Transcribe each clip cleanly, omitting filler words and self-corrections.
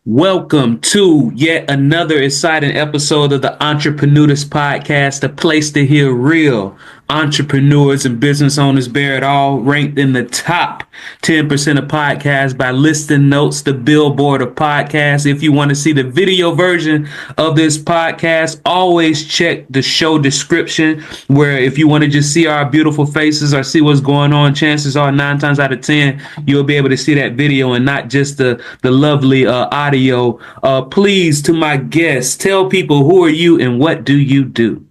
Welcome to yet another exciting episode of the Entreprenudist podcast, a place to hear real entrepreneurs and business owners bear it all, ranked in the top 10% of podcasts by listing notes, the billboard of podcasts. If you want to see the video version of this podcast, always check the show description, where if you want to just see our beautiful faces or see what's going on, chances are 9 times out of 10, you'll be able to see that video and not just the lovely audio. Please, to my guests, tell people, who are you and what do you do?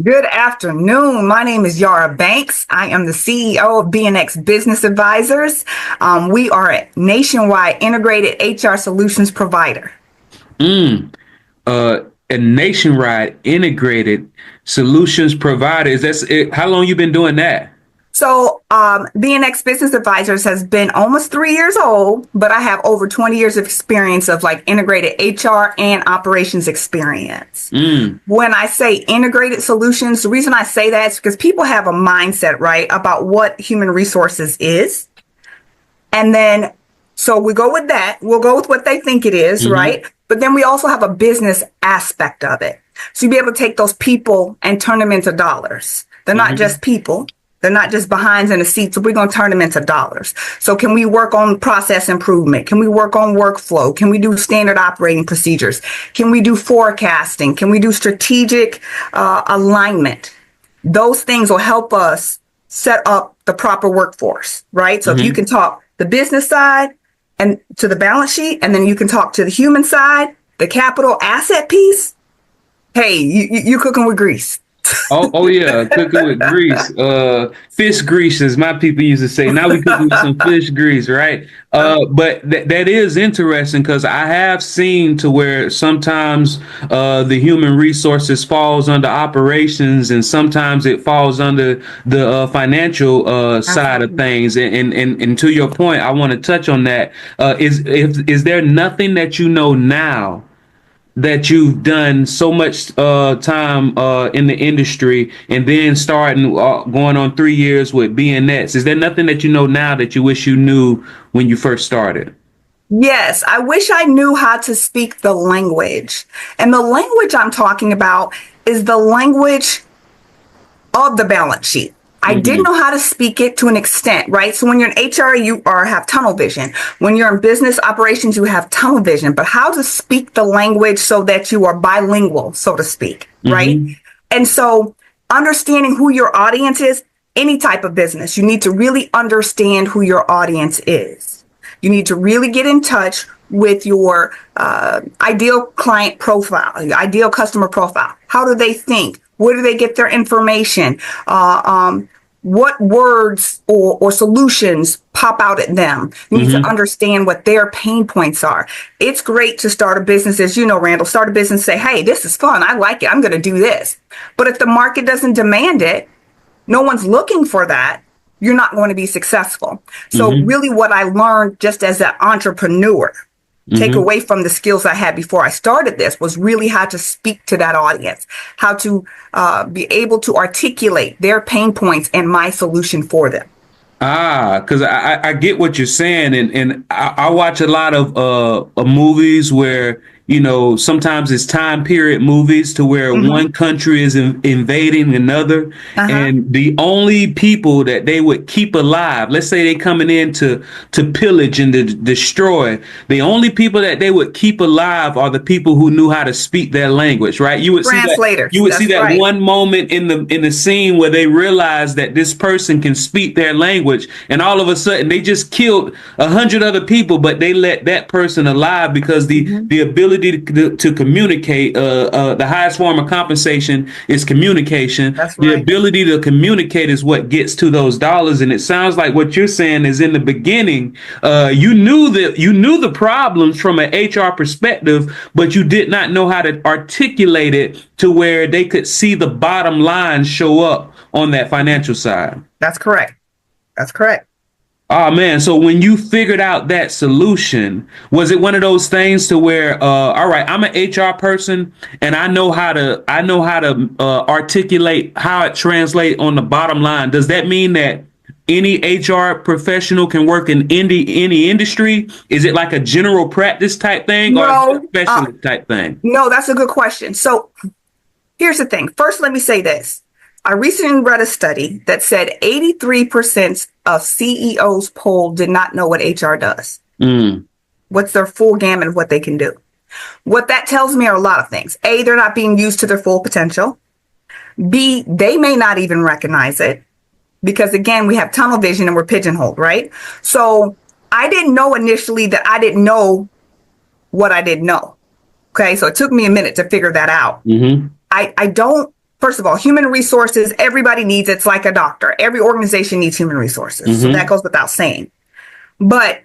Good afternoon. My name is Yara Banks. I am the CEO of BNX Business Advisors. We are a nationwide integrated HR solutions provider. A nationwide integrated solutions provider. That's it. How long you been doing that? So BNX Business Advisors has been almost 3 years old, but I have over 20 years of experience of integrated HR and operations experience. When I say integrated solutions, the reason I say that is because people have a mindset, right, about what human resources is. And then, so we go with that. We'll go with what they think it is, right? But then we also have a business aspect of it. So you'll be able to take those people and turn them into dollars. They're not just people. They're not just behinds in a seat, so we're going to turn them into dollars. So can we work on process improvement? Can we work on workflow? Can we do standard operating procedures? Can we do forecasting? Can we do strategic alignment? Those things will help us set up the proper workforce, right? So if you can talk the business side and to the balance sheet, and then you can talk to the human side, the capital asset piece, hey, you're cooking with grease. Oh yeah, cooking with grease. Fish grease, as my people used to say. Now we cooking with some fish grease, right? But that is interesting, because I have seen to where sometimes the human resources falls under operations, and sometimes it falls under the financial side of things. And to your point, I want to touch on that. Is there nothing that you know now that you've done so much time in the industry, and then starting going on 3 years with BNX? Is there nothing that you know now that you wish you knew when you first started? Yes, I wish I knew how to speak the language. And the language I'm talking about is the language of the balance sheet. I didn't know how to speak it to an extent, right? So when you're in HR, you have tunnel vision. When you're in business operations, you have tunnel vision. But how to speak the language so that you are bilingual, so to speak, right? And so understanding who your audience is, any type of business, you need to really understand who your audience is. You need to really get in touch with your ideal client profile, your ideal customer profile. How do they think? Where do they get their information? What words or solutions pop out at them? You need to understand what their pain points are. It's great to start a business, as you know, Randall, start a business, say, hey, this is fun. I like it. I'm going to do this. But if the market doesn't demand it, no one's looking for that, you're not going to be successful. So really what I learned just as an entrepreneur, take away from the skills I had before I started this, was really how to speak to that audience, how to be able to articulate their pain points and my solution for them. Because I get what you're saying, and I watch a lot of movies where, you know, sometimes it's time period movies to where one country is invading another, and the only people that they would keep alive, let's say they coming in to pillage and to destroy, the only people that they would keep alive are the people who knew how to speak their language, right? You would Translators. see that one moment in the scene where they realize that this person can speak their language, and all of a sudden they just killed 100 other people, but they let that person alive because the ability to communicate, the highest form of compensation is communication. That's right. The right. ability to communicate is what gets to those dollars. And it sounds like what you're saying is, in the beginning, you knew the problems from an HR perspective, but you did not know how to articulate it to where they could see the bottom line show up on that financial side. That's correct. That's correct. Oh man, so when you figured out that solution, was it one of those things to where, all right, I'm an HR person and I know how to articulate how it translates on the bottom line. Does that mean that any HR professional can work in any industry? Is it like a general practice type thing or a specialist type thing? No, that's a good question. So here's the thing. First, let me say this. I recently read a study that said 83% of CEOs polled did not know what HR does. What's their full gamut of what they can do. What that tells me are a lot of things. A, they're not being used to their full potential. B, they may not even recognize it because, again, we have tunnel vision and we're pigeonholed, right? So I didn't know initially that I didn't know what I didn't know. Okay, so it took me a minute to figure that out. I don't, first of all, human resources, everybody needs, it's like a doctor. Every organization needs human resources. So that goes without saying. But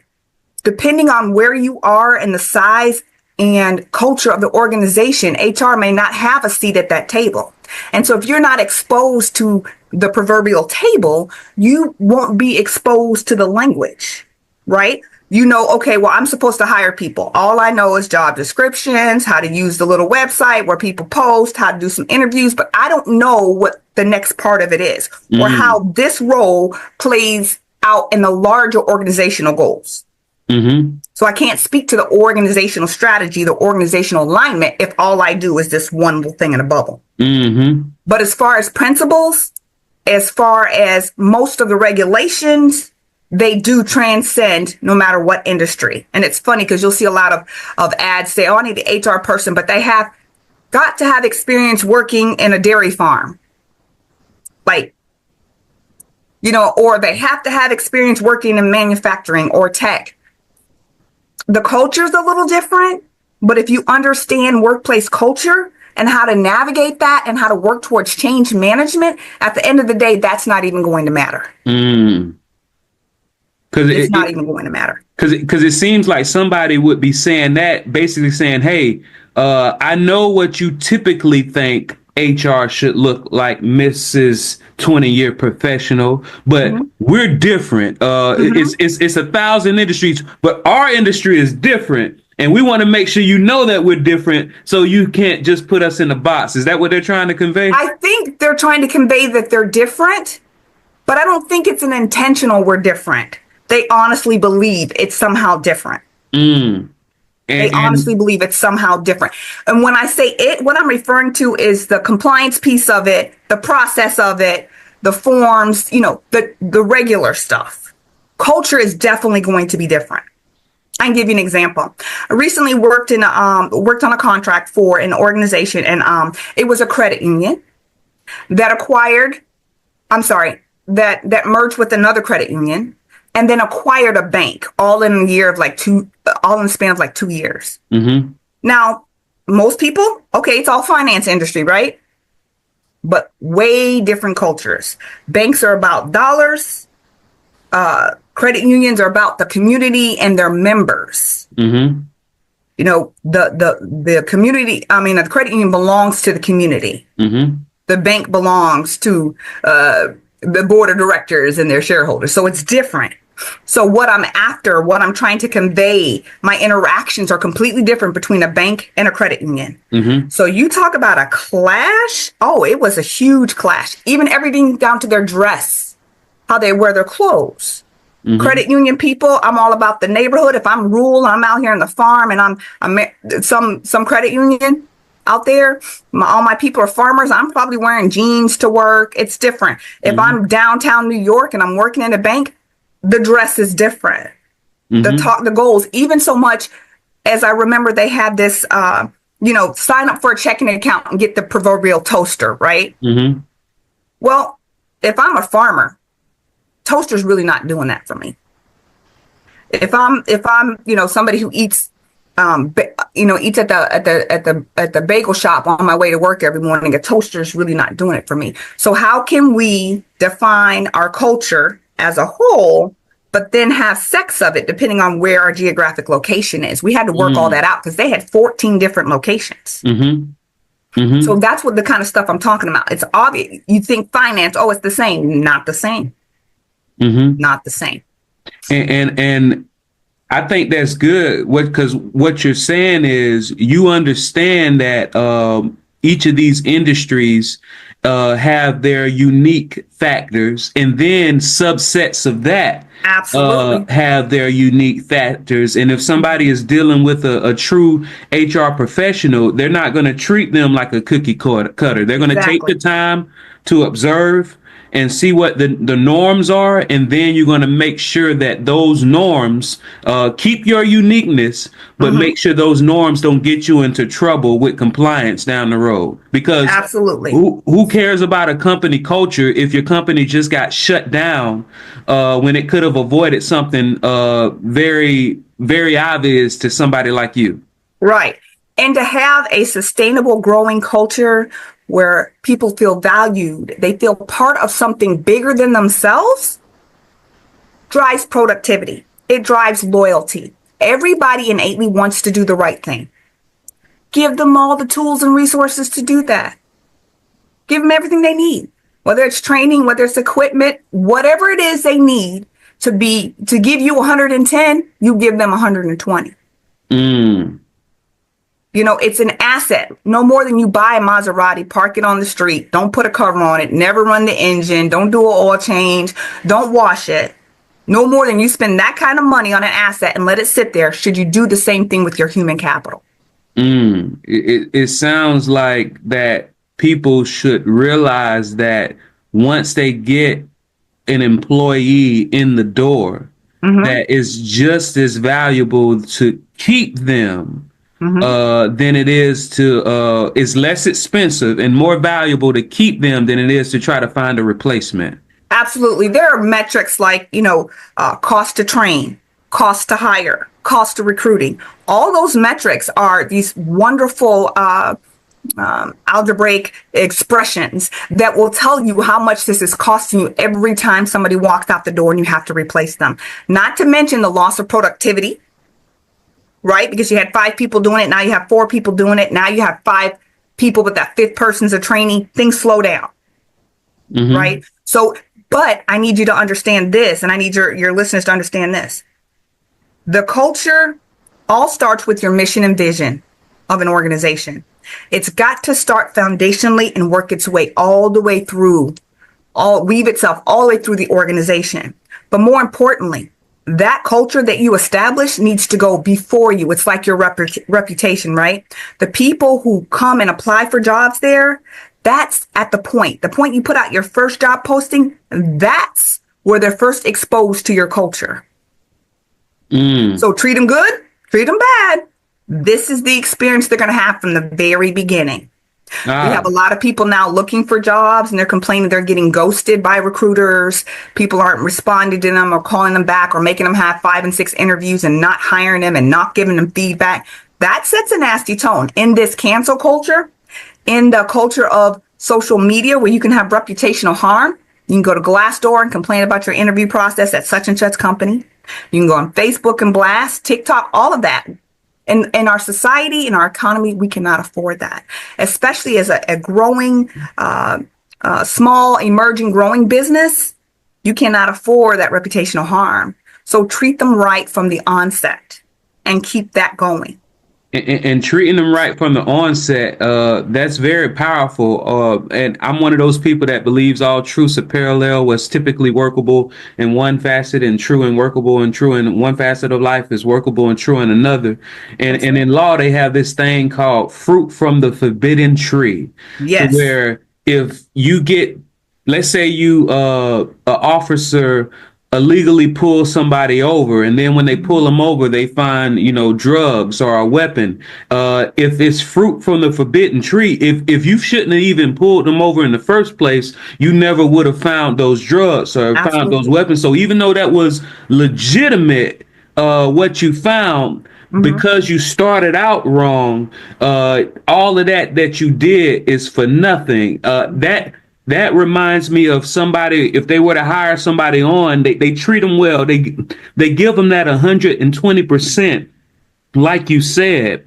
depending on where you are and the size and culture of the organization, HR may not have a seat at that table. And so if you're not exposed to the proverbial table, you won't be exposed to the language, right? You know, okay, well, I'm supposed to hire people. All I know is job descriptions, how to use the little website where people post, how to do some interviews, but I don't know what the next part of it is or how this role plays out in the larger organizational goals. So I can't speak to the organizational strategy, the organizational alignment, if all I do is this one little thing in a bubble. But as far as principles, as far as most of the regulations, they do transcend no matter what industry. And it's funny because you'll see a lot of ads say, oh, I need the HR person, but they have got to have experience working in a dairy farm. Like, you know, or they have to have experience working in manufacturing or tech. The culture is a little different, but if you understand workplace culture and how to navigate that and how to work towards change management, at the end of the day, that's not even going to matter. It's not even going to matter. Because it seems like somebody would be saying that, basically saying, hey, I know what you typically think HR should look like, Mrs. 20-year professional, but we're different. It's 1,000 industries, but our industry is different. And we want to make sure you know that we're different, so you can't just put us in a box. Is that what they're trying to convey? I think they're trying to convey that they're different, but I don't think it's an intentional we're different. They honestly believe it's somehow different. They honestly believe it's somehow different. And when I say it, what I'm referring to is the compliance piece of it, the process of it, the forms, you know, the regular stuff. Culture is definitely going to be different. I can give you an example. I recently worked on a contract for an organization, and it was a credit union that that merged with another credit union and then acquired a bank all in a year of all in the span of like 2 years. Now, most people, okay, it's all finance industry, right? But way different cultures. Banks are about dollars. Credit unions are about the community and their members. You know, the community, the credit union belongs to the community. The bank belongs to the board of directors and their shareholders. So it's different. So what I'm after, what I'm trying to convey, my interactions are completely different between a bank and a credit union. So you talk about a clash. Oh, it was a huge clash. Even everything down to their dress, how they wear their clothes. Credit union people, I'm all about the neighborhood. If I'm rural, I'm out here on the farm, and I'm some credit union out there, all my people are farmers. I'm probably wearing jeans to work. It's different. If I'm downtown New York and I'm working in a bank, the dress is different. The goals, even so much as I remember they had this, sign up for a checking account and get the proverbial toaster, right? Well, if I'm a farmer, toaster's really not doing that for me. If I'm somebody who eats at the bagel shop on my way to work every morning, a toaster is really not doing it for me. So how can we define our culture as a whole, but then have sex of it depending on where our geographic location is? We had to work all that out because they had 14 different locations. So that's what the kind of stuff I'm talking about. It's obvious. You think finance, oh, it's the same. Not the same. Not the same. And I think that's good. Because what you're saying is you understand that each of these industries have their unique factors, and then subsets of that Absolutely. have their unique factors. And if somebody is dealing with a true HR professional, they're not going to treat them like a cookie cutter. They're going to take the Exactly. time to observe and see what the norms are, and then you're going to make sure that those norms keep your uniqueness, but Hmm. make sure those norms don't get you into trouble with compliance down the road. Because Absolutely. who cares about a company culture if your company just got shut down when it could have avoided something very, very obvious to somebody like you? Right. And to have a sustainable growing culture where people feel valued, they feel part of something bigger than themselves, drives productivity. It drives loyalty. Everybody innately wants to do the right thing. Give them all the tools and resources to do that. Give them everything they need, whether it's training, whether it's equipment, whatever it is they need to give you 110, you give them 120. Mm. It's an asset. No more than you buy a Maserati, park it on the street. Don't put a cover on it. Never run the engine. Don't do an oil change. Don't wash it. No more than you spend that kind of money on an asset and let it sit there. Should you do the same thing with your human capital? It sounds like that people should realize that once they get an employee in the door, Mm-hmm. that is just as valuable to keep them Mm-hmm. than it is to it's less expensive and more valuable to keep them than it is to try to find a replacement. Absolutely. There are metrics like, cost to train, cost to hire, cost to recruiting. All those metrics are these wonderful algebraic expressions that will tell you how much this is costing you every time somebody walks out the door and you have to replace them. Not to mention the loss of productivity, right? Because you had 5 people doing it. Now you have 4 people doing it. Now you have 5 people, but that 5th person's a trainee. Things slow down, Mm-hmm. right? So, but I need you to understand this, and I need your listeners to understand this. The culture all starts with your mission and vision of an organization. It's got to start foundationally and work its way all the way through, weave itself all the way through the organization. But more importantly, that culture that you establish needs to go before you. It's like your reputation, right? The people who come and apply for jobs there, that's at the point you put out your first job posting, that's where they're first exposed to your culture. Mm. So treat them good, treat them bad. This is the experience they're going to have from the very beginning. We have Ah. a lot of people now looking for jobs and they're complaining they're getting ghosted by recruiters. People aren't responding to them or calling them back or making them have 5 and 6 interviews and not hiring them and not giving them feedback. That sets a nasty tone in this cancel culture, in the culture of social media where you can have reputational harm. You can go to Glassdoor and complain about your interview process at such and such company. You can go on Facebook and blast, TikTok, all of that. In our society, in our economy, we cannot afford that, especially as a growing, small, emerging, growing business. You cannot afford that reputational harm. So treat them right from the onset and keep that going. And treating them right from the onset, that's very powerful. And I'm one of those people that believes all truths are parallel. What's typically workable in one facet and true and workable and true in one facet of life is workable and true in another. That's And it. in law, they have this thing called fruit from the forbidden tree, to Yes. where if you get, let's say you, a officer illegally pull somebody over, and then when they pull them over they find drugs or a weapon. If it's fruit from the forbidden tree, if you shouldn't have even pulled them over in the first place, you never would have found those drugs or found those Absolutely. weapons. So even though that was legitimate, what you found, Hmm. because you started out wrong, all of that you did is for nothing. That reminds me of somebody. If they were to hire somebody on, they treat them well. They give them that 120%, like you said.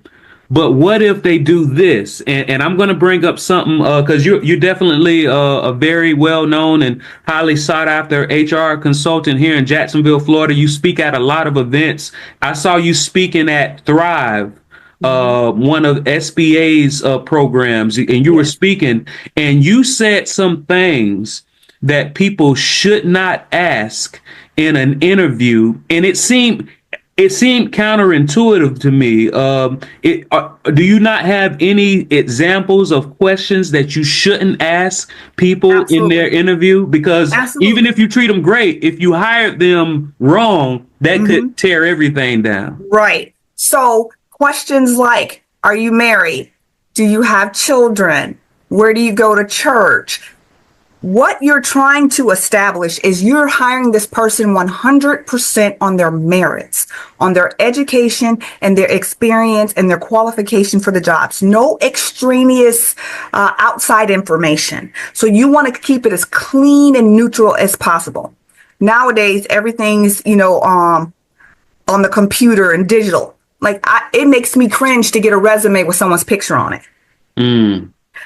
But what if they do this? And I'm going to bring up something because you're definitely a very well known and highly sought after HR consultant here in Jacksonville, Florida. You speak at a lot of events. I saw you speaking at Thrive one of SBA's programs, and you were speaking, and you said some things that people should not ask in an interview, and it seemed counterintuitive to me. Do you not have any examples of questions that you shouldn't ask people in their interview? Because even if you treat them great, if you hired them wrong, that could tear everything down. Right. So questions like, are you married? Do you have children? Where do you go to church? What you're trying to establish is you're hiring this person 100% on their merits, on their education and their experience and their qualification for the jobs. No extraneous outside information. So you want to keep it as clean and neutral as possible. Nowadays, everything's, on the computer and digital. It makes me cringe to get a resume with someone's picture on it.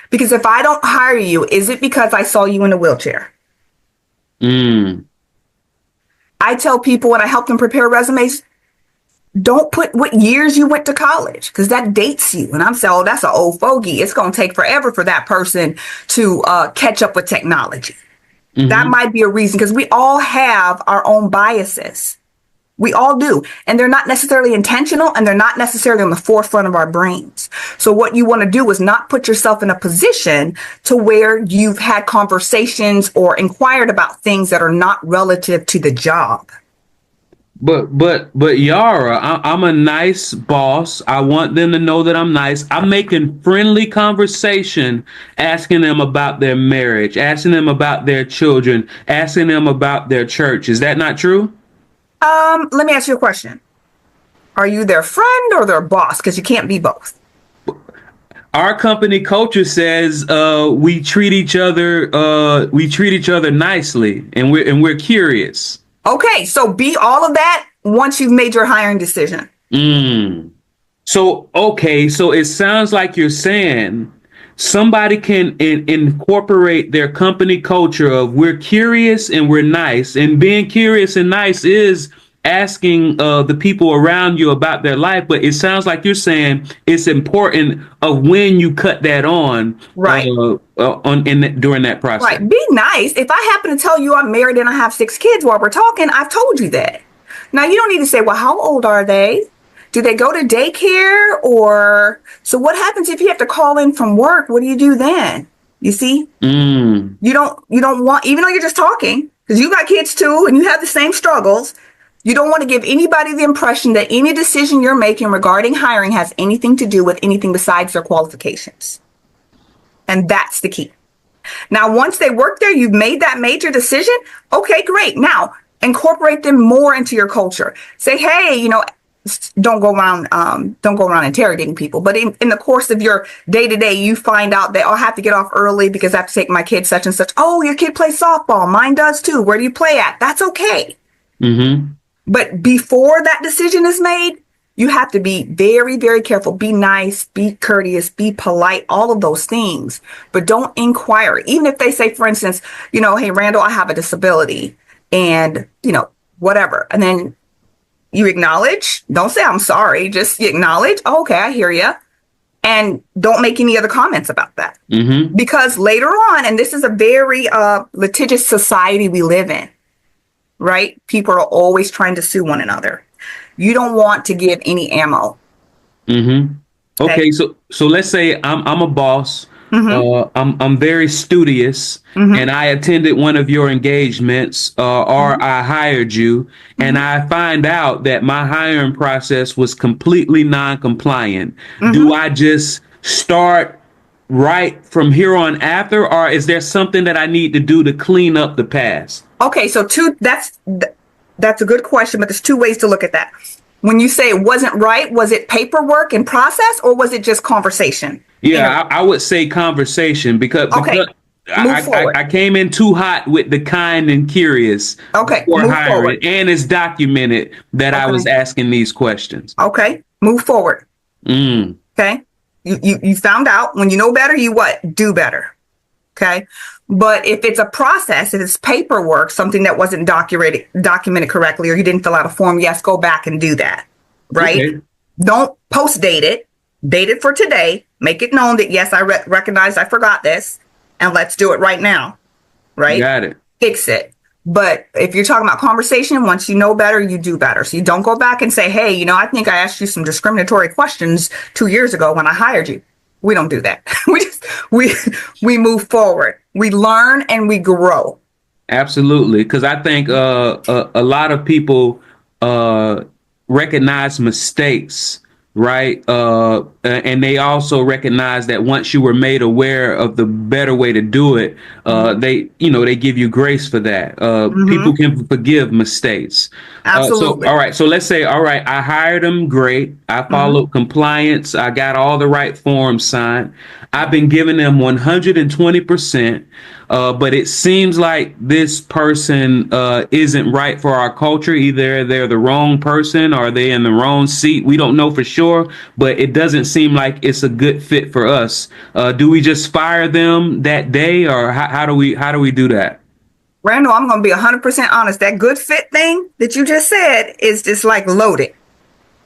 Because if I don't hire you, is it because I saw you in a wheelchair? I tell people when I help them prepare resumes, don't put what years you went to college, because that dates you. And I'm saying, oh, that's an old fogey. It's going to take forever for that person to catch up with technology. That might be a reason, because we all have our own biases. We all do. And they're not necessarily intentional, and they're not necessarily on the forefront of our brains. So what you want to do is not put yourself in a position to where you've had conversations or inquired about things that are not relative to the job. But Yara, I'm a nice boss. I want them to know that I'm nice. I'm making friendly conversation, asking them about their marriage, asking them about their children, asking them about their church. Is that not true? Let me ask you a question. Are you their friend or their boss? Because you can't be both. Our company culture says we treat each other nicely, and we're curious. Okay, so be all of that once you've made your hiring decision. So it sounds like you're saying somebody can incorporate their company culture of we're curious and we're nice. And being curious and nice is asking the people around you about their life. But it sounds like you're saying it's important of when you cut that on, right? During that process. Right. Be nice. If I happen to tell you I'm married and I have 6 kids while we're talking, I've told you that. Now, you don't need to say, well, how old are they? Do they go to daycare? Or so what happens if you have to call in from work? What do you do then? You see, you don't want, even though you're just talking, because you got kids too, and you have the same struggles. You don't want to give anybody the impression that any decision you're making regarding hiring has anything to do with anything besides their qualifications. And that's the key. Now, once they work there, you've made that major decision. Okay, great. Now, incorporate them more into your culture. Say, hey, don't go around interrogating people. But in the course of your day-to-day, you find out that I have to get off early because I have to take my kid such and such. Oh, your kid plays softball. Mine does too. Where do you play at? That's okay. But before that decision is made, you have to be very, very careful. Be nice, be courteous, be polite, all of those things. But don't inquire. Even if they say, for instance, hey, Randall, I have a disability and, whatever. And then you acknowledge. Don't say I'm sorry. Just acknowledge. Oh, okay, I hear you. And don't make any other comments about that. Because later on, and this is a very litigious society we live in, right? People are always trying to sue one another. You don't want to give any ammo. Okay, so let's say I'm a boss. I'm very studious, and I attended one of your engagements, or I hired you, and I find out that my hiring process was completely non-compliant. Do I just start right from here on after, or is there something that I need to do to clean up the past? Okay, so that's a good question, but there's 2 ways to look at that. When you say it wasn't right, was it paperwork and process, or was it just conversation? Yeah, I would say conversation because I came in too hot with the kind and curious. Okay, move forward. And it's documented that I was asking these questions. Okay, move forward. Okay, you found out. When you know better, you what? Do better. Okay. But if it's a process, if it's paperwork, something that wasn't documented correctly, or you didn't fill out a form, yes, go back and do that. Right. Okay. Don't post date it. Date it for today. Make it known that, yes, I recognize I forgot this, and let's do it right now. Right? Got it. Fix it. But if you're talking about conversation, once you know better, you do better. So you don't go back and say, hey, I think I asked you some discriminatory questions 2 years ago when I hired you. We don't do that. we move forward. We learn and we grow. Absolutely. Because I think a lot of people recognize mistakes, right? And they also recognize that once you were made aware of the better way to do it, they give you grace for that. People can forgive mistakes. Absolutely. All right. So let's say, all right, I hired them. Great. I followed compliance. I got all the right forms signed. I've been giving them 120%. But it seems like this person isn't right for our culture. Either they're the wrong person or they're in the wrong seat. We don't know for sure, but it doesn't seem like it's a good fit for us. Do we just fire them that day, or how do we do that? Randall, I'm going to be 100% honest. That good fit thing that you just said is just like loaded.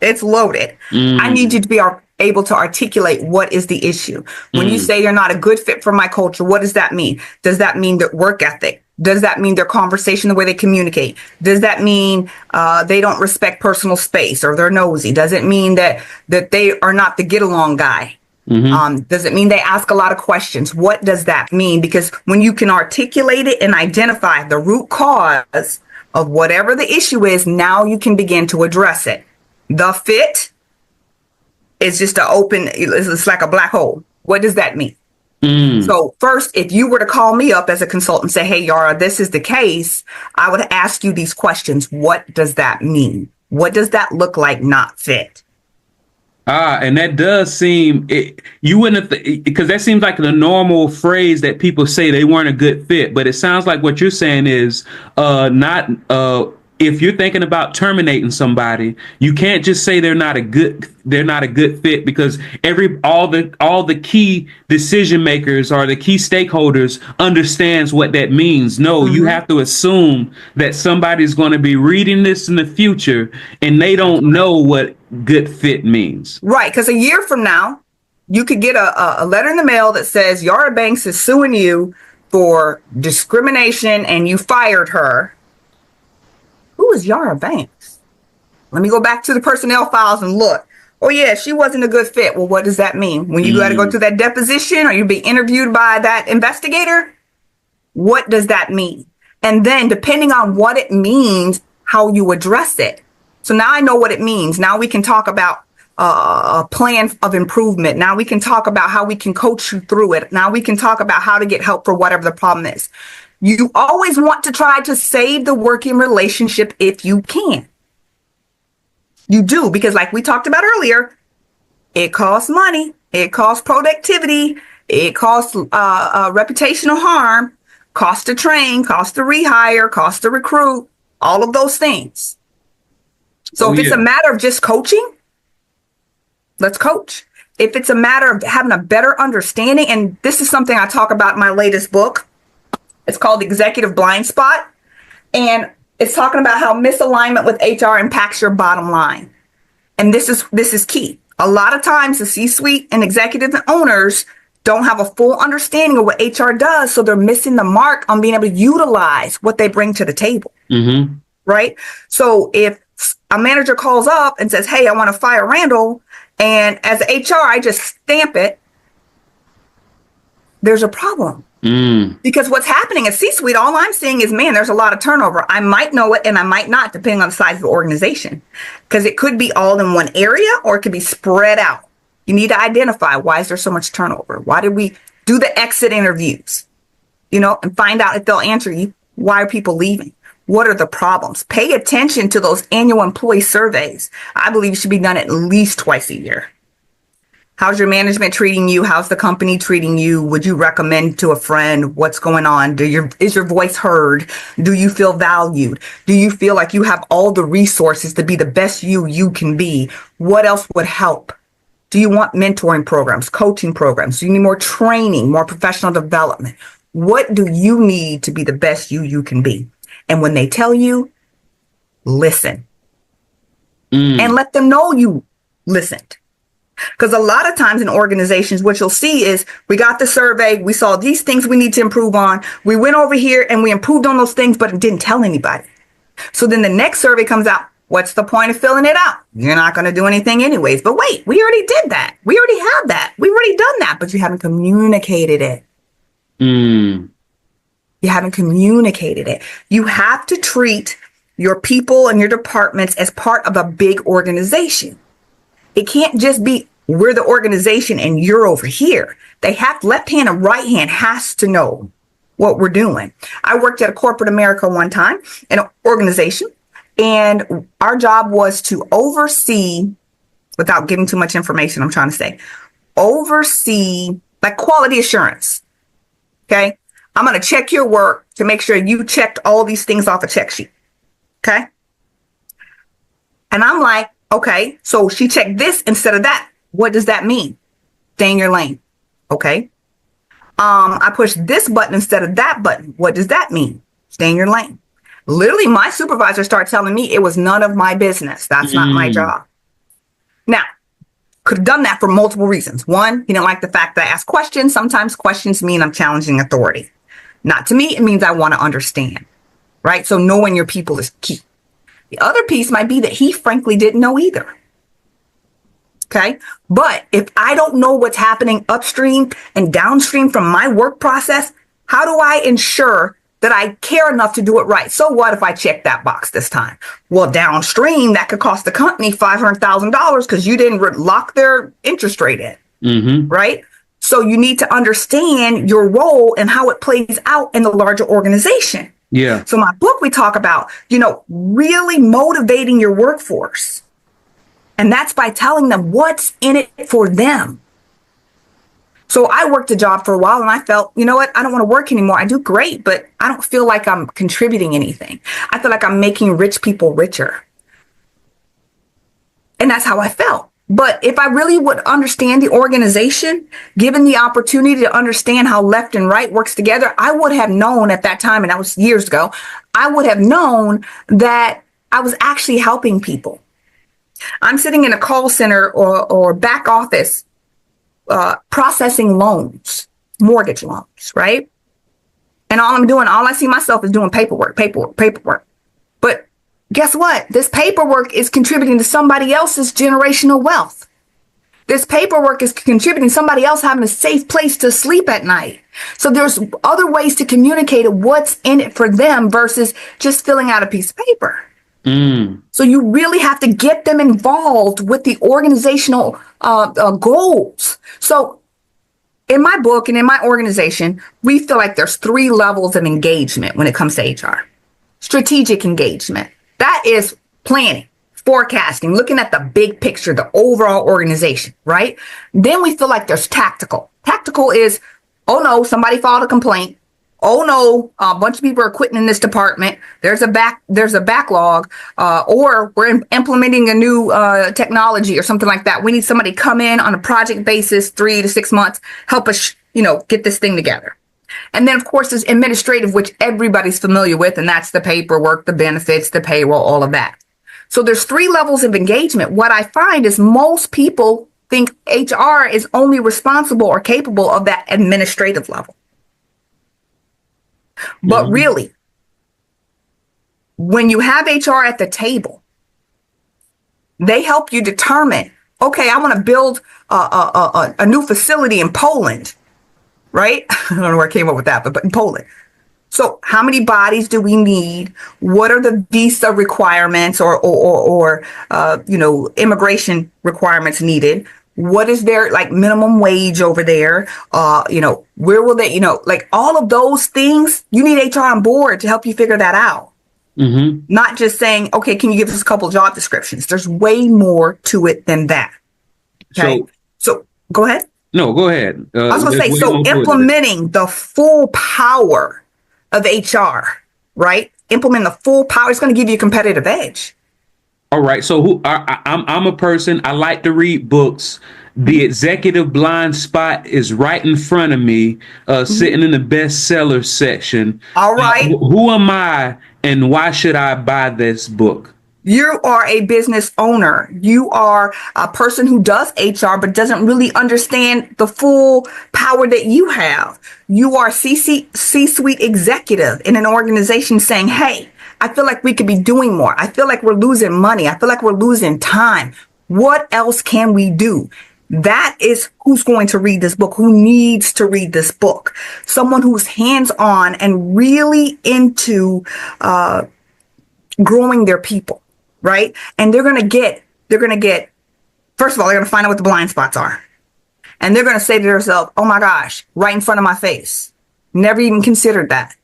It's loaded. I need you to be able to articulate what is the issue. When you say you're not a good fit for my culture, what does that mean? Does that mean their work ethic? Does that mean their conversation, the way they communicate? Does that mean they don't respect personal space or they're nosy? Does it mean that they are not the get along guy? Does it mean they ask a lot of questions? What does that mean? Because when you can articulate it and identify the root cause of whatever the issue is, now you can begin to address it. The fit is just it's like a black hole. What does that mean? So first, if you were to call me up as a consultant and say, hey, Yara, this is the case, I would ask you these questions. What does that mean? What does that look like not fit? And that does seem you wouldn't because that seems like the normal phrase that people say they weren't a good fit. But it sounds like what you're saying is not if you're thinking about terminating somebody, you can't just say they're not a good fit, because all the key decision makers or the key stakeholders understands what that means. No, you have to assume that somebody's going to be reading this in the future and they don't know what good fit means. Right, because a year from now, you could get a letter in the mail that says Yara Banks is suing you for discrimination and you fired her. Who is Yara Banks? Let me go back to the personnel files and look. Oh, yeah, she wasn't a good fit. Well, what does that mean? When you got to go to that deposition or you be interviewed by that investigator, what does that mean? And then depending on what it means, how you address it. So now I know what it means. Now we can talk about a plan of improvement. Now we can talk about how we can coach you through it. Now we can talk about how to get help for whatever the problem is. You always want to try to save the working relationship if you can. You do, because like we talked about earlier, it costs money, it costs productivity, it costs reputational harm, costs to train, costs to rehire, costs to recruit, all of those things. So if it's a matter of just coaching, let's coach. If it's a matter of having a better understanding, and this is something I talk about in my latest book, it's called Executive Blindspot, and it's talking about how misalignment with HR impacts your bottom line. And this is key. A lot of times the C-suite and executive and owners don't have a full understanding of what HR does, so they're missing the mark on being able to utilize what they bring to the table. Right? So if a manager calls up and says, hey, I want to fire Randall, and as HR, I just stamp it, there's a problem. Because what's happening at C-suite, all I'm seeing is, man, there's a lot of turnover. I might know it and I might not, depending on the size of the organization, because it could be all in one area or it could be spread out. You need to identify, why is there so much turnover? Why did we do the exit interviews, and find out if they'll answer you. Why are people leaving? What are the problems? Pay attention to those annual employee surveys. I believe it should be done at least twice a year. How's your management treating you? How's the company treating you? Would you recommend to a friend? What's going on? Is your voice heard? Do you feel valued? Do you feel like you have all the resources to be the best you can be? What else would help? Do you want mentoring programs, coaching programs? Do you need more training, more professional development? What do you need to be the best you can be? And when they tell you, listen. And let them know you listened. Because a lot of times in organizations, what you'll see is we got the survey, we saw these things we need to improve on. We went over here and we improved on those things, but it didn't tell anybody. So then the next survey comes out. What's the point of filling it out? You're not going to do anything anyways. But wait, we already did that. We already have that. We've already done that, but you haven't communicated it. You haven't communicated it. You have to treat your people and your departments as part of a big organization. It can't just be we're the organization and you're over here. They have left hand and right hand has to know what we're doing. I worked at a corporate America one time in an organization, and our job was to oversee, without giving too much information, I'm trying to say, oversee like quality assurance. Okay. I'm going to check your work to make sure you checked all these things off a check sheet. Okay. And I'm like, okay, so she checked this instead of that. What does that mean? Stay in your lane. Okay. I pushed this button instead of that button. What does that mean? Stay in your lane. Literally, my supervisor started telling me it was none of my business. That's not my job. Now, could have done that for multiple reasons. One, he didn't like the fact that I asked questions. Sometimes questions mean I'm challenging authority. Not to me, it means I want to understand, right? So knowing your people is key. The other piece might be that he frankly didn't know either. Okay. But if I don't know what's happening upstream and downstream from my work process, how do I ensure that I care enough to do it right? So what if I check that box this time? Well, downstream, that could cost the company $500,000 because you didn't lock their interest rate in, right? So you need to understand your role and how it plays out in the larger organization. Yeah. So my book, we talk about, really motivating your workforce. And that's by telling them what's in it for them. So I worked a job for a while and I felt, you know what? I don't want to work anymore. I do great, but I don't feel like I'm contributing anything. I feel like I'm making rich people richer. And that's how I felt. But if I really would understand the organization, given the opportunity to understand how left and right works together, I would have known at that time, and that was years ago, I would have known that I was actually helping people. I'm sitting in a call center or back office processing loans, mortgage loans, right? And all I see myself is doing paperwork. But guess what? This paperwork is contributing to somebody else's generational wealth. This paperwork is contributing to somebody else having a safe place to sleep at night. So there's other ways to communicate what's in it for them versus just filling out a piece of paper. So you really have to get them involved with the organizational goals. So in my book and in my organization, we feel like there's 3 levels of engagement when it comes to HR. Strategic engagement. That is planning, forecasting, looking at the big picture, the overall organization, right? Then we feel like there's tactical. Tactical is, oh no, somebody filed a complaint. Oh no, a bunch of people are quitting in this department. There's a backlog, or we're implementing a new technology or something like that. We need somebody to come in on a project basis, 3 to 6 months, help us, get this thing together. And then, of course, there's administrative, which everybody's familiar with, and that's the paperwork, the benefits, the payroll, all of that. So there's 3 levels of engagement. What I find is most people think HR is only responsible or capable of that administrative level. But really, when you have HR at the table, they help you determine, okay, I want to build a new facility in Poland, right? I don't know where I came up with that, but in Poland. So how many bodies do we need? What are the visa requirements or immigration requirements needed? What is their minimum wage over there? Where will they, all of those things, you need HR on board to help you figure that out. Not just saying, okay, can you give us a couple job descriptions? There's way more to it than that. Okay. So go ahead. No, go ahead. I was going to say, so implementing the full power of HR, right? Implement the full power. It's going to give you a competitive edge. All right. So I'm a person, I like to read books. The Executive Blindspot is right in front of me, sitting in the bestseller section. All right. Who am I and why should I buy this book? You are a business owner. You are a person who does HR, but doesn't really understand the full power that you have. You are C-suite executive in an organization saying, hey, I feel like we could be doing more. I feel like we're losing money. I feel like we're losing time. What else can we do? That is who's going to read this book, who needs to read this book. Someone who's hands-on and really into growing their people, right? And they're going to get, first of all, they're going to find out what the blind spots are. And they're going to say to themselves, oh my gosh, right in front of my face. Never even considered that.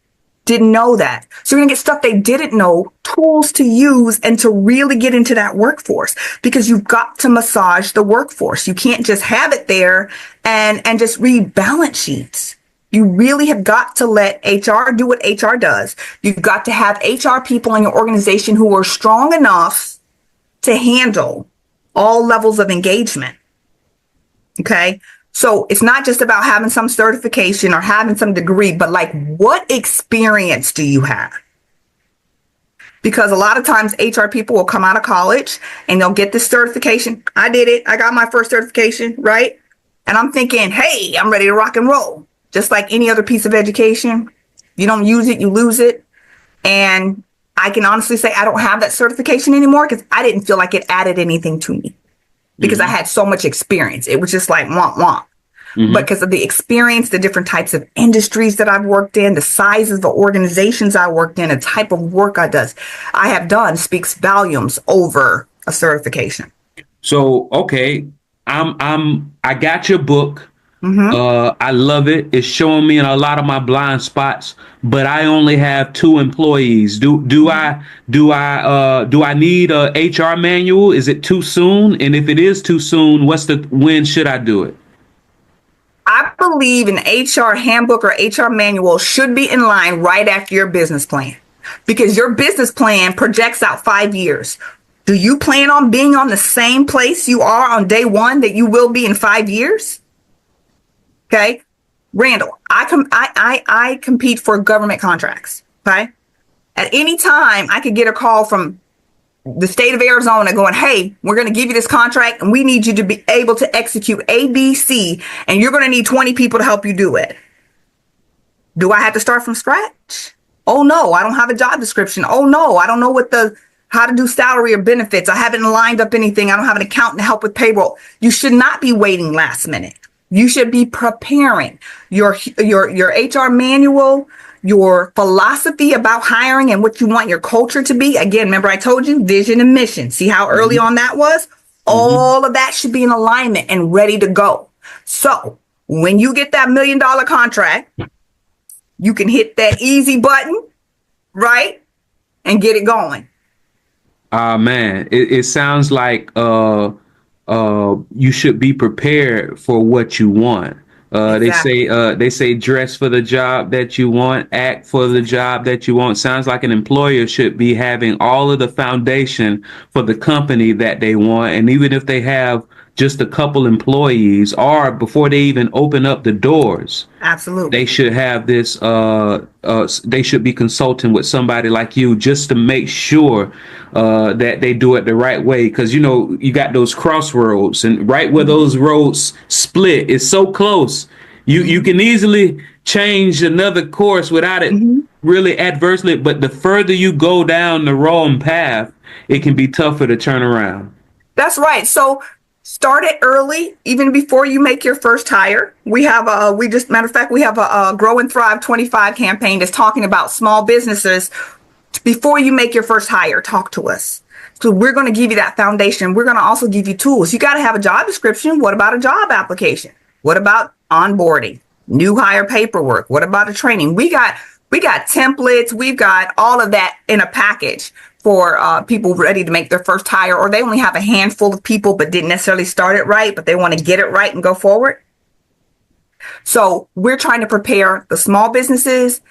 Didn't know that. So you're going to get stuff they didn't know, tools to use and to really get into that workforce, because you've got to massage the workforce. You can't just have it there and just read balance sheets. You really have got to let HR do what HR does. You've got to have HR people in your organization who are strong enough to handle all levels of engagement. Okay. So it's not just about having some certification or having some degree, but like, what experience do you have? Because a lot of times HR people will come out of college and they'll get this certification. I did it. I got my first certification, right? And I'm thinking, hey, I'm ready to rock and roll. Just like any other piece of education, you don't use it, you lose it. And I can honestly say I don't have that certification anymore because I didn't feel like it added anything to me, because I had so much experience. It was just like womp womp. But because of the experience, the different types of industries that I've worked in, the sizes of the organizations I worked in, the type of work I have done speaks volumes over a certification. So, okay, I got your book. I love it. It's showing me in a lot of my blind spots, but I only have 2 employees. Do I need a HR manual? Is it too soon? And if it is too soon, when should I do it? I believe an HR handbook or HR manual should be in line right after your business plan, because your business plan projects out 5 years. Do you plan on being on the same place you are on day one that you will be in 5 years? Okay, Randall, I compete for government contracts. Okay, at any time I could get a call from the state of Arizona going, hey, we're going to give you this contract and we need you to be able to execute A, B, C, and you're going to need 20 people to help you do it. Do I have to start from scratch? Oh no, I don't have a job description. Oh no, I don't know how to do salary or benefits. I haven't lined up anything. I don't have an accountant to help with payroll. You should not be waiting last minute. You should be preparing your HR manual, your philosophy about hiring and what you want your culture to be. Again, remember I told you vision and mission. See how early on that was? All of that should be in alignment and ready to go. So when you get that $1 million contract, you can hit that easy button, right? And get it going. Man, it sounds like you should be prepared for what you want. Exactly. They say dress for the job that you want, act for the job that you want. Sounds like an employer should be having all of the foundation for the company that they want. And even if they have just a couple employees, or before they even open up the doors, absolutely, they should have this. They should be consulting with somebody like you just to make sure that they do it the right way. Because you got those crossroads, and right where those roads split is so close. You can easily change another course without it really adversely. But the further you go down the wrong path, it can be tougher to turn around. That's right. So start it early, even before you make your first hire. We have matter of fact, we have a Grow and Thrive 25 campaign that's talking about small businesses. Before you make your first hire, talk to us. So we're going to give you that foundation. We're going to also give you tools. You got to have a job description. What about a job application? What about onboarding, new hire paperwork? What about a training? We got templates. We've got all of that in a package for people ready to make their first hire, or they only have a handful of people but didn't necessarily start it right, but they want to get it right and go forward. So we're trying to prepare the small businesses,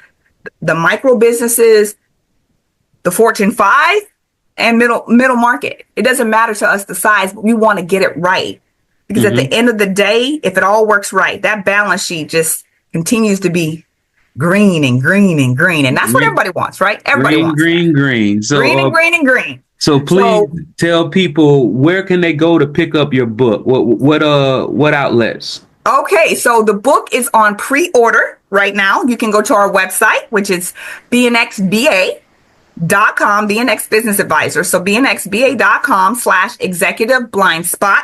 the micro businesses, the Fortune 5 and middle market. It doesn't matter to us the size, but we want to get it right. Because at the end of the day, if it all works right, that balance sheet just continues to be green and green and green. And that's what everybody wants, right? Everybody wants green. So, green and green and green. So please So, tell people, where can they go to pick up your book? What outlets? okay, so the book is on pre-order right now. You can go to our website, which is bnxba.com, BNX Business Advisors. So bnxba.com/executive blindspot.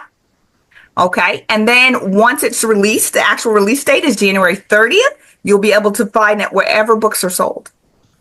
Okay. And then once it's released, the actual release date is January 30th. You'll be able to find it wherever books are sold.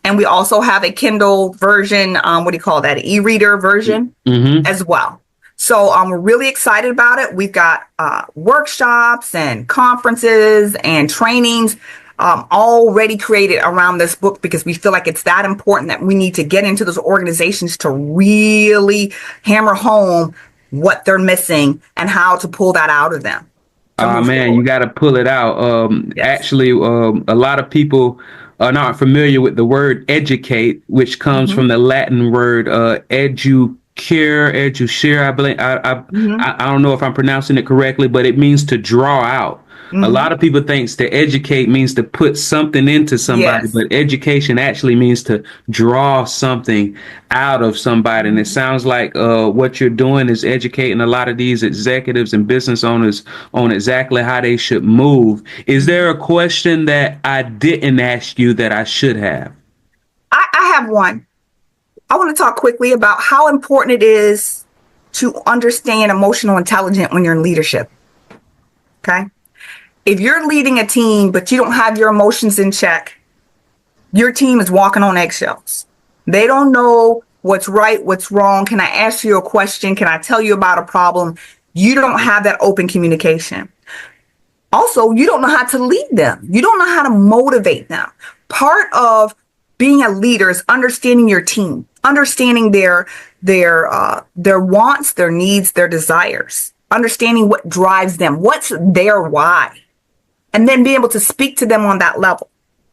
And we also have a Kindle version, what do you call that? E-reader version as well. So we're really excited about it. We've got workshops and conferences and trainings already created around this book, because we feel like it's that important that we need to get into those organizations to really hammer home what they're missing and how to pull that out of them. Man, you got to pull it out. Yes. Actually, a lot of people are not familiar with the word educate, which comes from the Latin word educare, I believe. I don't know if I'm pronouncing it correctly, but it means to draw out. A lot of people think to educate means to put something into somebody, Yes. but education actually means to draw something out of somebody. And it sounds like what you're doing is educating a lot of these executives and business owners on exactly how they should move. Is there a question that I didn't ask you that I should have? I have one. I want to talk quickly about how important it is to understand emotional intelligence when you're in leadership. Okay. If you're leading a team, but you don't have your emotions in check, your team is walking on eggshells. They don't know what's right, what's wrong. Can I ask you a question? Can I tell you about a problem? You don't have that open communication. Also, you don't know how to lead them. You don't know how to motivate them. Part of being a leader is understanding your team, understanding their wants, their needs, their desires, understanding what drives them, what's their why. And then be able to speak to them on that level.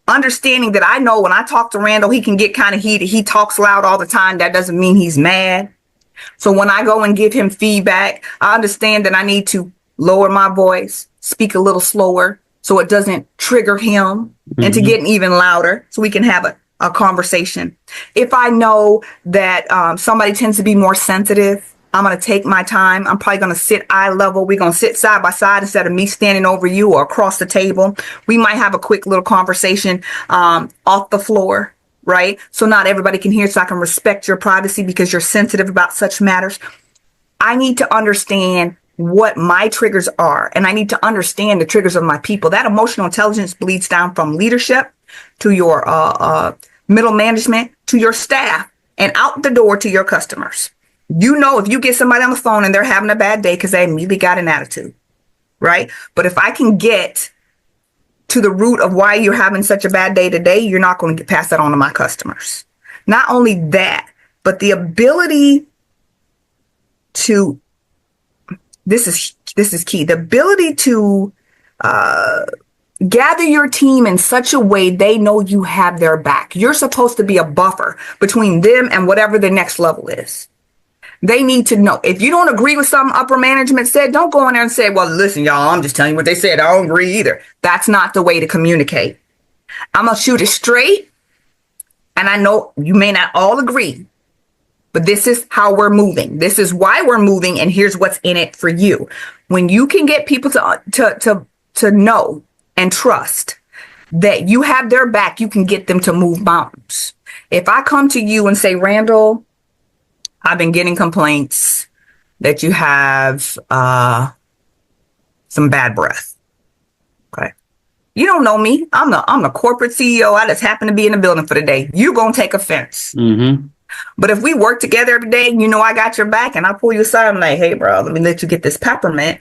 Understanding that I know when I talk to Randall, he can get kind of heated. He talks loud all the time. That doesn't mean he's mad. So when I go and give him feedback, I understand that I need to lower my voice, speak a little slower so it doesn't trigger him into getting even louder, so we can have a conversation. If I know that somebody tends to be more sensitive, I'm going to take my time. I'm probably going to sit eye level. We're going to sit side by side instead of me standing over you or across the table. We might have a quick little conversation off the floor, right? So not everybody can hear, so I can respect your privacy because you're sensitive about such matters. I need to understand what my triggers are, and I need to understand the triggers of my people. That emotional intelligence bleeds down from leadership to your middle management to your staff and out the door to your customers. You know, if you get somebody on the phone and they're having a bad day because they immediately got an attitude, right? But if I can get to the root of why you're having such a bad day today, you're not going to pass that on to my customers. Not only that, but the ability to, this is key, the ability to gather your team in such a way they know you have their back. You're supposed to be a buffer between them and whatever the next level is. They need to know. If you don't agree with something upper management said, don't go in there and say, well, listen, y'all, I'm just telling you what they said. I don't agree either. That's not the way to communicate. I'm going to shoot it straight. And I know you may not all agree, but this is how we're moving. This is why we're moving. And here's what's in it for you. When you can get people to know and trust that you have their back, you can get them to move mountains. If I come to you and say, Randall, I've been getting complaints that you have some bad breath. Okay. You don't know me. I'm the corporate CEO. I just happen to be in the building for the day. You're going to take offense. But if we work together every day, you know I got your back, and I pull you aside, I'm like, hey, bro, let me let you get this peppermint.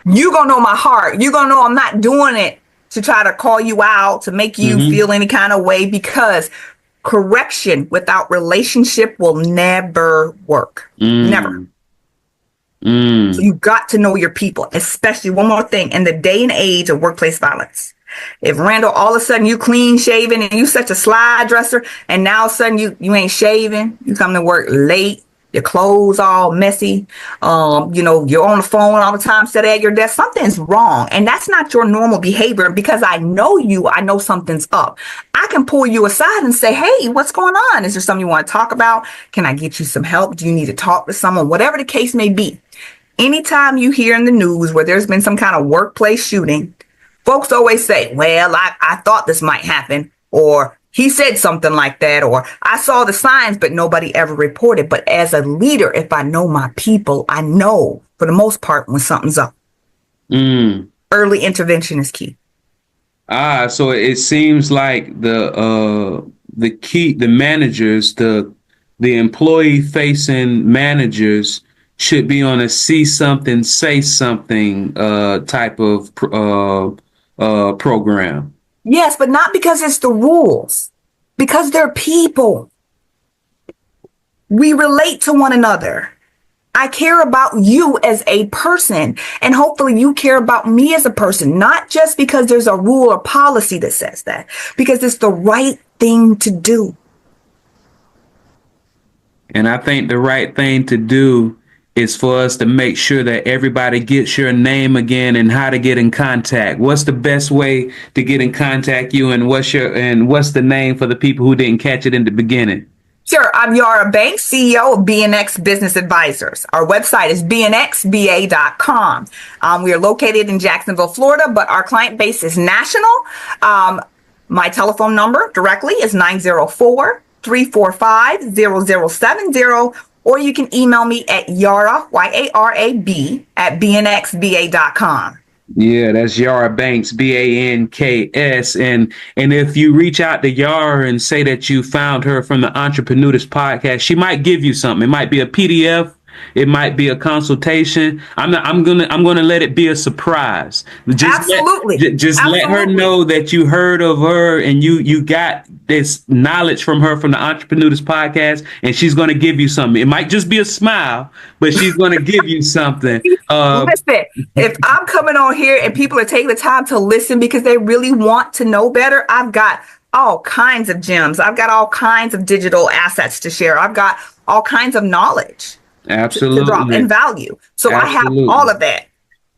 You're going to know my heart. You're going to know I'm not doing it to try to call you out, to make you feel any kind of way, because correction without relationship will never work. Never. So you got to know your people, especially one more thing, in the day and age of workplace violence. If Randall, all of a sudden you clean shaven and you such a slide dresser, and now all of a sudden you ain't shaving, you come to work late, your clothes all messy, you're on the phone all the time, sitting at your desk, something's wrong. And that's not your normal behavior. Because I know you, I know something's up. I can pull you aside and say, hey, what's going on? Is there something you want to talk about? Can I get you some help? Do you need to talk to someone? Whatever the case may be. Anytime you hear in the news where there's been some kind of workplace shooting, folks always say, well, I thought this might happen, or he said something like that, or I saw the signs, but nobody ever reported. But as a leader, if I know my people, I know for the most part when something's up. Early intervention is key. So it seems like the managers, the employee facing managers should be on a see something, say something type of program. Yes, but not because it's the rules, because they're people. We relate to one another. I care about you as a person, and hopefully you care about me as a person, not just because there's a rule or policy that says that, because it's the right thing to do. And I think the right thing to do is for us to make sure that everybody gets your name again and how to get in contact. What's the best way to get in contact you, and what's the name for the people who didn't catch it in the beginning? Sure. I'm Yara Banks, CEO of BNX Business Advisors. Our website is bnxba.com. We are located in Jacksonville, Florida, but our client base is national. My telephone number directly is 904-345-0070, or you can email me at Yara, YARAB, at bnxba.com. Yeah, that's Yara Banks, Banks. And if you reach out to Yara and say that you found her from the Entreprenudist podcast, she might give you something. It might be a PDF. It might be a consultation. I'm gonna let it be a surprise. Absolutely. Let her know that you heard of her and you got this knowledge from her from the Entreprenudist podcast, and she's gonna give you something. It might just be a smile, but she's gonna give you something. Listen, if I'm coming on here and people are taking the time to listen because they really want to know better, I've got all kinds of gems. I've got all kinds of digital assets to share. I've got all kinds of knowledge. Absolutely. To drop in value. So absolutely. I have all of that.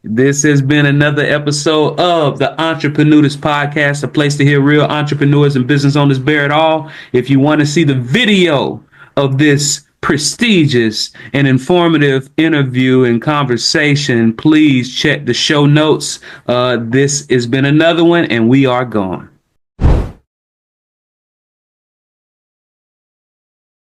This has been another episode of the Entreprenudist podcast, a place to hear real entrepreneurs and business owners bear it all. If you want to see the video of this prestigious and informative interview and conversation, please check the show notes. This has been another one, and we are gone.